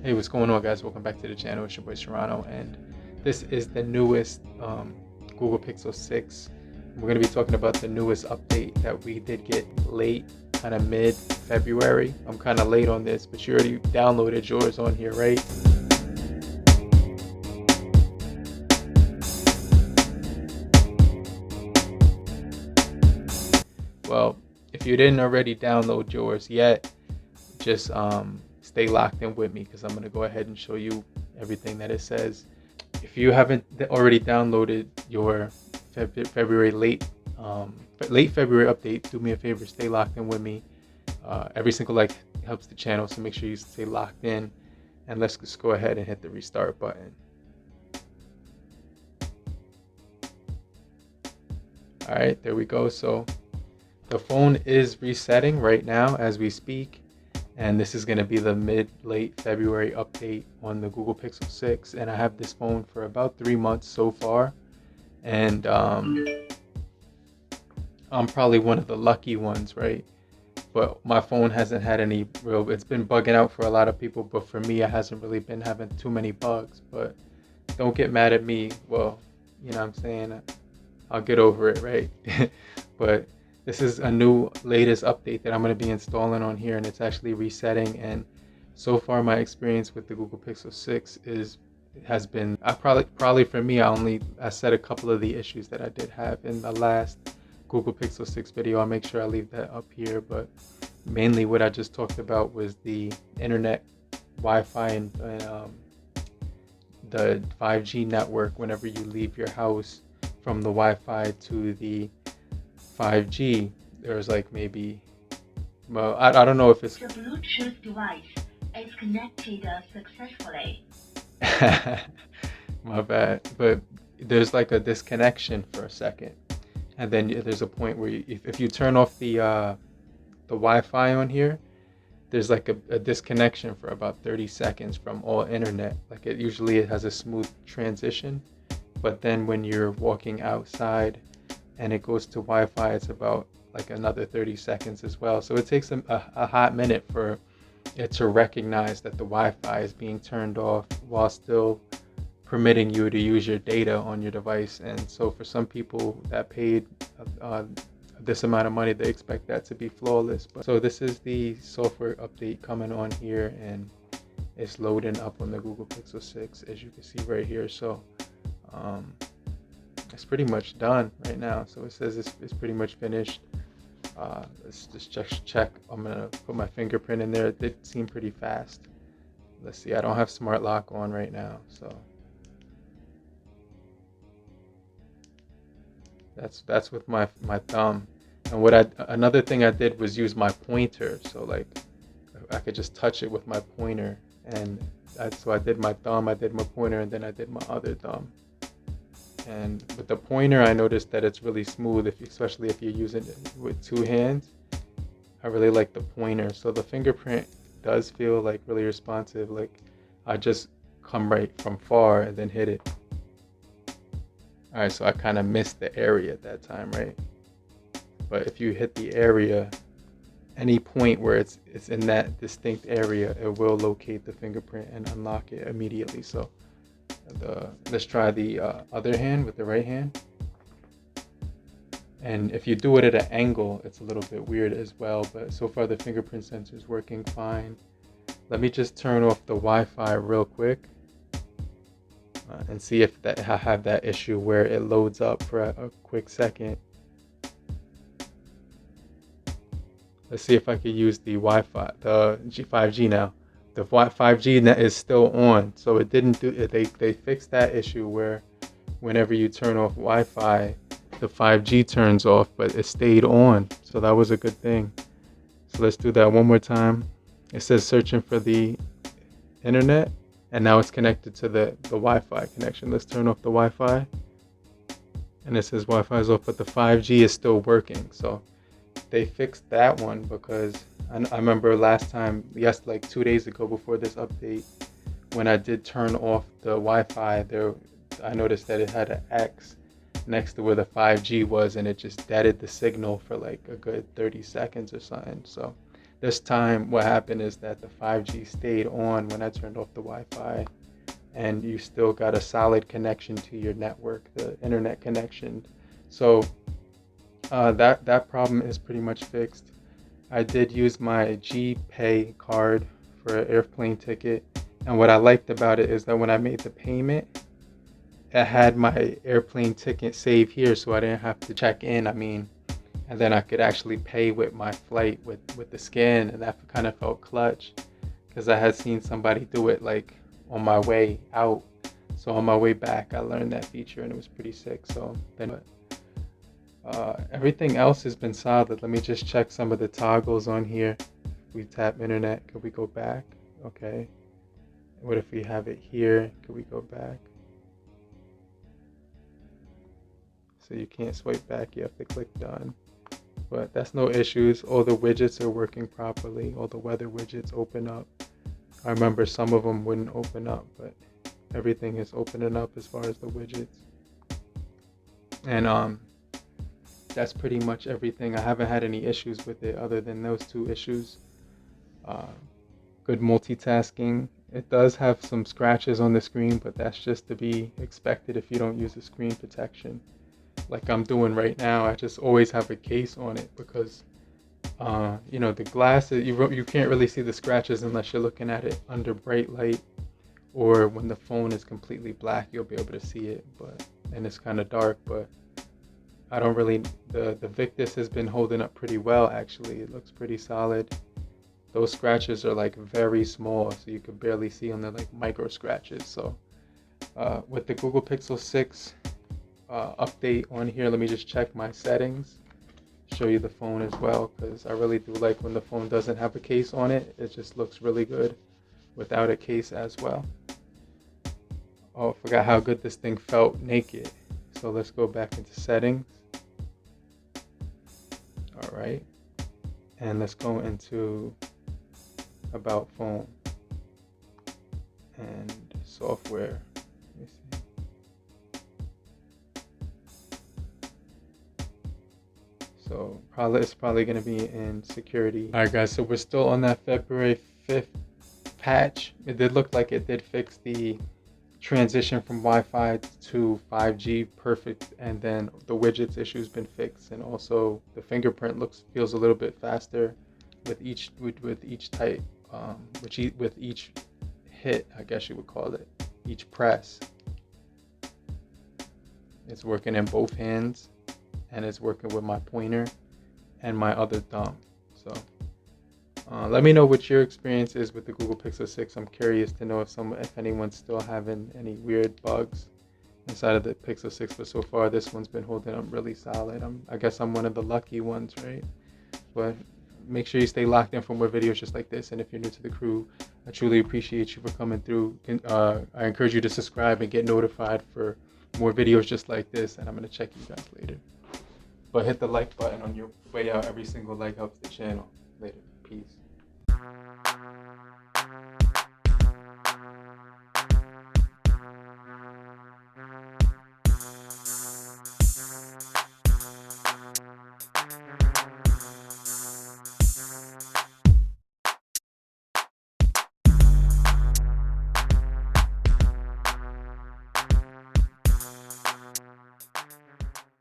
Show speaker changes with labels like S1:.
S1: Hey, what's going on, guys? Welcome back to the channel. It's your boy Serrano, and this is the newest Google Pixel 6. We're going to be talking about the newest update that we did get late, kind of mid-February. I'm kind of late on this, but you already downloaded yours on here, right? Well, if you didn't already download yours yet, just stay locked in with me because I'm going to go ahead and show you everything that it says. If you haven't already downloaded your February late February update, do me a favor, stay locked in with me. Every single like helps the channel, so make sure you stay locked in, and let's just go ahead and hit the restart button. All right, there we go. So the phone is resetting right now as we speak, and this is going to be the mid-late February update on the Google Pixel 6. And I have this phone for about 3 months so far, and I'm probably one of the lucky ones, right? But my phone hasn't had any real, it's been bugging out for a lot of people, but for me, it hasn't really been having too many bugs. But don't get mad at me. Well, you know what I'm saying? I'll get over it, right? But this is a new latest update that I'm going to be installing on here, and it's actually resetting. And so far, my experience with the Google Pixel 6 has been, probably for me, I said a couple of the issues that I did have in the last Google Pixel 6 video. I'll make sure I leave that up here, but mainly what I just talked about was the internet, Wi-Fi, and the 5G network. Whenever you leave your house from the Wi-Fi to the 5G, there's like maybe, well, I don't know if it's
S2: the Bluetooth device is connected successfully.
S1: My bad, but there's like a disconnection for a second, and then there's a point where if you turn off the Wi-Fi on here, there's like a disconnection for about 30 seconds from all internet. Like it has a smooth transition, but then when you're walking outside and it goes to Wi-Fi, it's about like another 30 seconds as well. So it takes a hot minute for it to recognize that the Wi-Fi is being turned off while still permitting you to use your data on your device. And so for some people that paid this amount of money, they expect that to be flawless. But so this is the software update coming on here, and it's loading up on the Google Pixel 6, as you can see right here. So it's pretty much done right now. So it says it's pretty much finished. Let's just check. I'm gonna put my fingerprint in there. It did seem pretty fast. Let's see. I don't have smart lock on right now, so that's with my thumb. And another thing I did was use my pointer, so like I could just touch it with my pointer. And so I did my thumb, I did my pointer, and then I did my other thumb. And with the pointer, I noticed that it's really smooth, especially if you're using it with two hands. I really like the pointer. So the fingerprint does feel like really responsive. Like I just come right from far and then hit it. All right, so I kind of missed the area at that time, right? But if you hit the area, any point where it's in that distinct area, it will locate the fingerprint and unlock it immediately. So let's try the other hand with the right hand. And if you do it at an angle, it's a little bit weird as well, but so far the fingerprint sensor is working fine. Let me just turn off the Wi-Fi real quick and see if I have that issue where it loads up for a quick second. Let's see if I could use the Wi-Fi, the 5G now. The 5G net is still on, so it didn't do it. They fixed that issue where whenever you turn off Wi-Fi, the 5G turns off, but it stayed on. So that was a good thing. So let's do that one more time. It says searching for the internet, and now it's connected to the Wi-Fi connection. Let's turn off the Wi-Fi, and it says Wi-Fi is off, but the 5G is still working. So they fixed that one because I remember last time, like 2 days ago before this update, when I did turn off the Wi-Fi, I noticed that it had an X next to where the 5G was, and it just deaded the signal for like a good 30 seconds or something. So this time what happened is that the 5G stayed on when I turned off the Wi-Fi, and you still got a solid connection to your network, the internet connection. So that problem is pretty much fixed. I did use my GPay card for an airplane ticket, and what I liked about it is that when I made the payment, it had my airplane ticket saved here, so I didn't have to check in. And then I could actually pay with my flight with the scan, and that kind of felt clutch because I had seen somebody do it like on my way out. So on my way back, I learned that feature, and it was pretty sick. So then, everything else has been solid. Let me just check some of the toggles on here. If we tap internet, could we go back? Okay. What if we have it here? Could we go back? So you can't swipe back, you have to click done. But that's no issues. All the widgets are working properly. All the weather widgets open up. I remember some of them wouldn't open up, but everything is opening up as far as the widgets. And that's pretty much everything. I haven't had any issues with it other than those two issues. Good multitasking. It does have some scratches on the screen, but that's just to be expected if you don't use the screen protection like I'm doing right now. I just always have a case on it because the glasses, you can't really see the scratches unless you're looking at it under bright light, or when the phone is completely black you'll be able to see it, and it's kind of dark. But I don't really, the Victus has been holding up pretty well actually. It looks pretty solid. Those scratches are like very small, so you can barely see them. They're like micro scratches. So with the Google Pixel 6 update on here, let me just check my settings, show you the phone as well, because I really do like when the phone doesn't have a case on it. It just looks really good without a case as well. Oh, I forgot how good this thing felt naked. So let's go back into settings. All right, and let's go into about phone and software. Let me see. So it's probably going to be in security. All right, guys, so we're still on that February 5th patch. It did look like it did fix the transition from Wi-Fi to 5G perfect, and then the widgets issue's been fixed, and also the fingerprint feels a little bit faster with each type, with each hit, I guess you would call it, each press. It's working in both hands, and it's working with my pointer and my other thumb. So let me know what your experience is with the Google Pixel 6. I'm curious to know if anyone's still having any weird bugs inside of the Pixel 6, but so far this one's been holding up really solid. I guess I'm one of the lucky ones, right? But make sure you stay locked in for more videos just like this, and if you're new to the crew, I truly appreciate you for coming through. I encourage you to subscribe and get notified for more videos just like this, and I'm going to check you guys later. But hit the like button on your way out. Every single like helps the channel. Later. Peace.